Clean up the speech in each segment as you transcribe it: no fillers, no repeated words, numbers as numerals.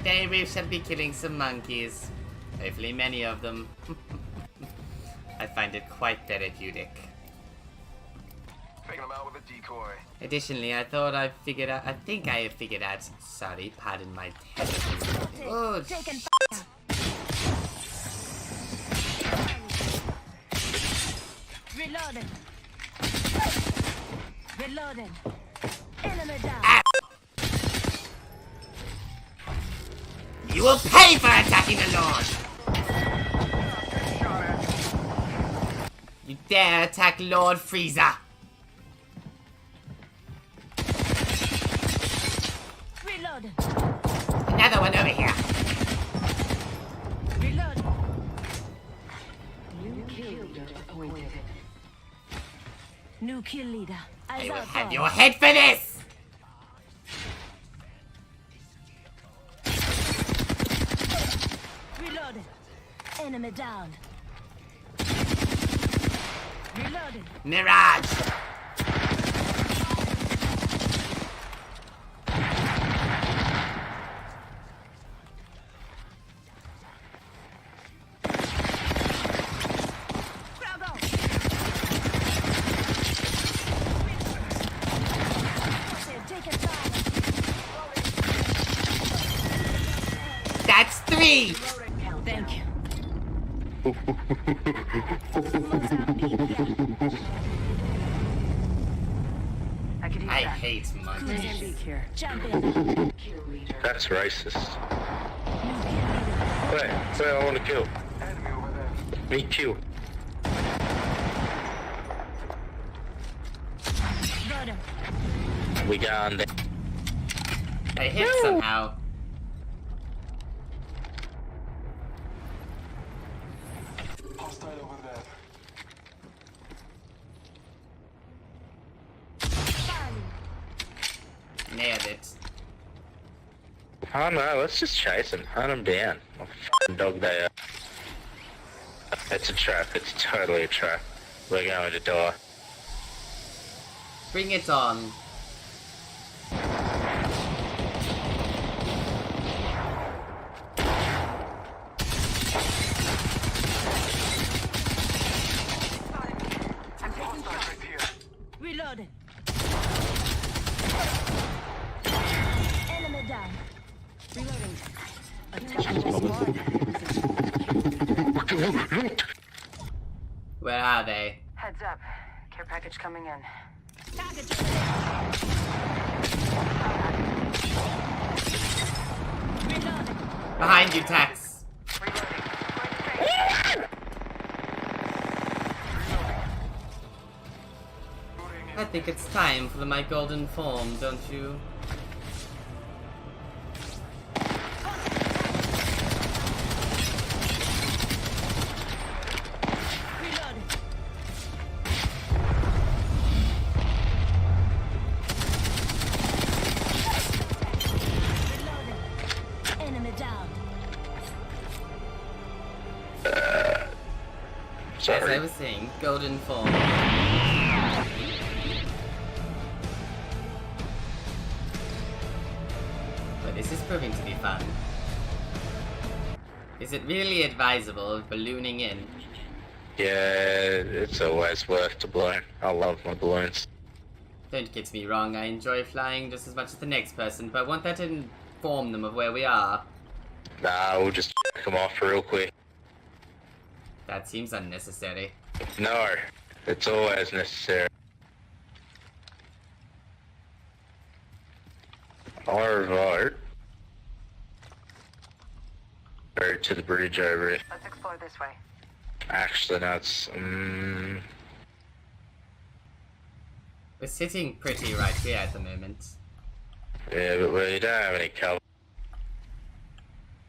Today we shall be killing some monkeys. Hopefully many of them. I find it quite therapeutic. Taking them out with a decoy. Additionally, I think I have figured out, sorry, pardon my terrible. Oh, shit. Reloading. Reloading. Enemy down. Ah! You will pay for attacking the Lord! You dare attack Lord Frieza! Reloading. Another one over here! Reloading. New kill leader appointed. New kill leader. I will have your head for this! Reloading. Enemy down. Reloading. Mirage! Bravo. Take it down. That's 3! Thank you. I hate monkeys. Here. Jump in. That's racist. Wait, I want to kill. Enemy over there. Me kill. Got him. We gone there. I hit somehow. Hostile over there. Nailed it. Oh no, let's just chase him. Hunt him down. I'll f***ing dog they are. It's a trap. It's totally a trap. We're going to die. Bring it on. Reloading. Enemy down. Reloading. Where are they? Heads up. Care package coming in. Reloading. Behind you, Tax. I think it's time for my golden form, don't you? Reloading. Reloading. Enemy down. As I Sorry. was saying, golden form. But this is proving to be fun. Is it really advisable ballooning in? Yeah, it's always worth to balloon. I love my balloons. Don't get me wrong, I enjoy flying just as much as the next person, but won't that inform them of where we are? Nah, we'll just come off real quick. That seems unnecessary. No, it's always necessary. I vote. Go to the bridge over here. Let's explore this way. Actually, no, it's We're sitting pretty right here at the moment. yeah, but we don't have any cover.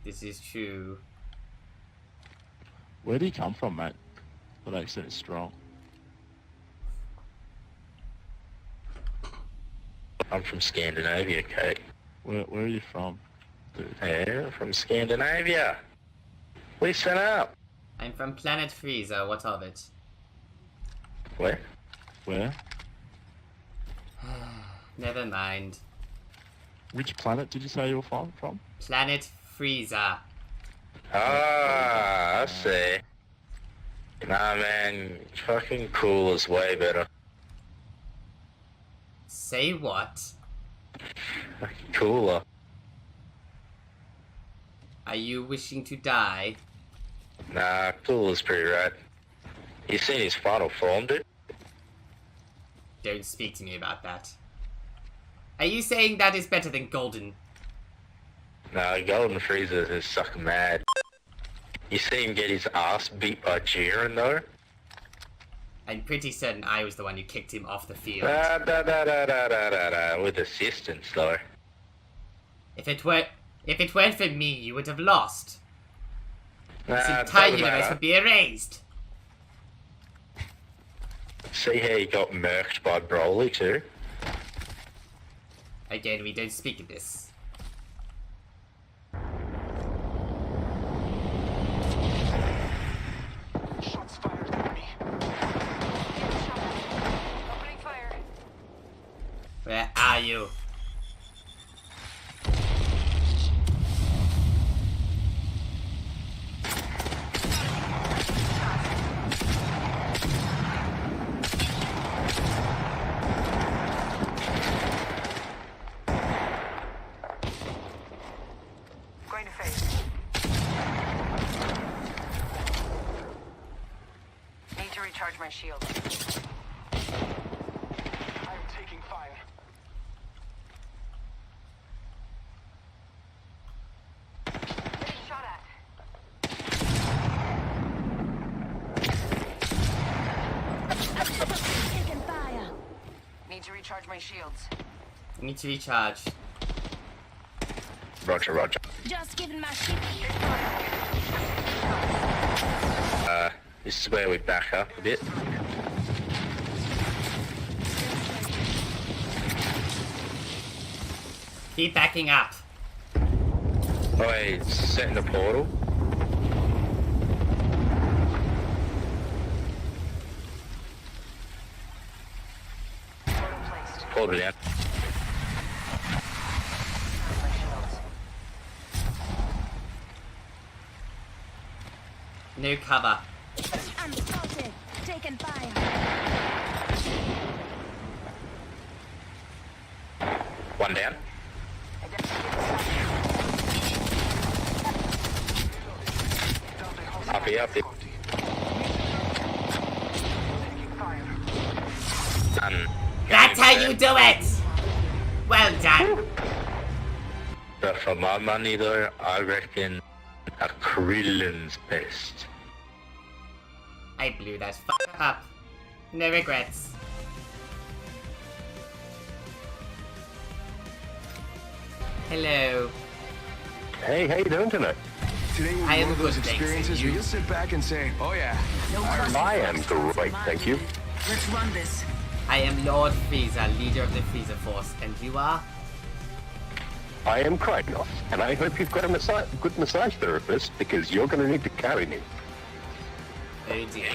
This is true. Where do you come from, mate? That accent is strong. I'm from Scandinavia, Kate. Where are you from, dude? Yeah, from Scandinavia. Listen up. I'm from Planet Frieza, what of it? Where? Where? Never mind. Which planet did you say you were from? Planet Frieza. Ah, I see. Nah, man, fucking cool is way better. Say what? Fucking cooler. Are you wishing to die? Nah, cool is pretty rad. You seen his final form, dude? Don't speak to me about that. Are you saying that is better than Golden? Nah, Golden Frieza is sucking mad. You see him get his ass beat by Jiren, though? I'm pretty certain I was the one who kicked him off the field. With assistance, though. If it weren't for me, you would have lost. This Nah, entire doesn't universe matter. would be erased. See how he got murked by Broly, too? Again, we don't speak of this. Shots fired at me. Opening fire. Where are you? Going to phase. Need to recharge my shield. I am taking fire. Getting shot at. Taking fire. Need to recharge my shields. I need to recharge. Roger, roger. Just giving my ship. This is where we back up a bit. Keep backing up. Oh, wait, it's setting the portal. Portal placed. Portal down. My shields. No cover. I'm spotted. Taking fire. One down. Up here, up here. Taking fire. That's how you do it! Well done. But for my money, though, I reckon a Krillin's best. I blew that up. No regrets. Hello. Hey, how you doing tonight? Today will I be am one of those good, thanks, experiences and where you? you'll sit back and say, oh yeah. I am great, thank you. Let's run this. I am Lord Frieza, leader of the Frieza Force, and you are? I am Krynos, and I hope you've got a good massage therapist because you're going to need to carry me. Oh dear.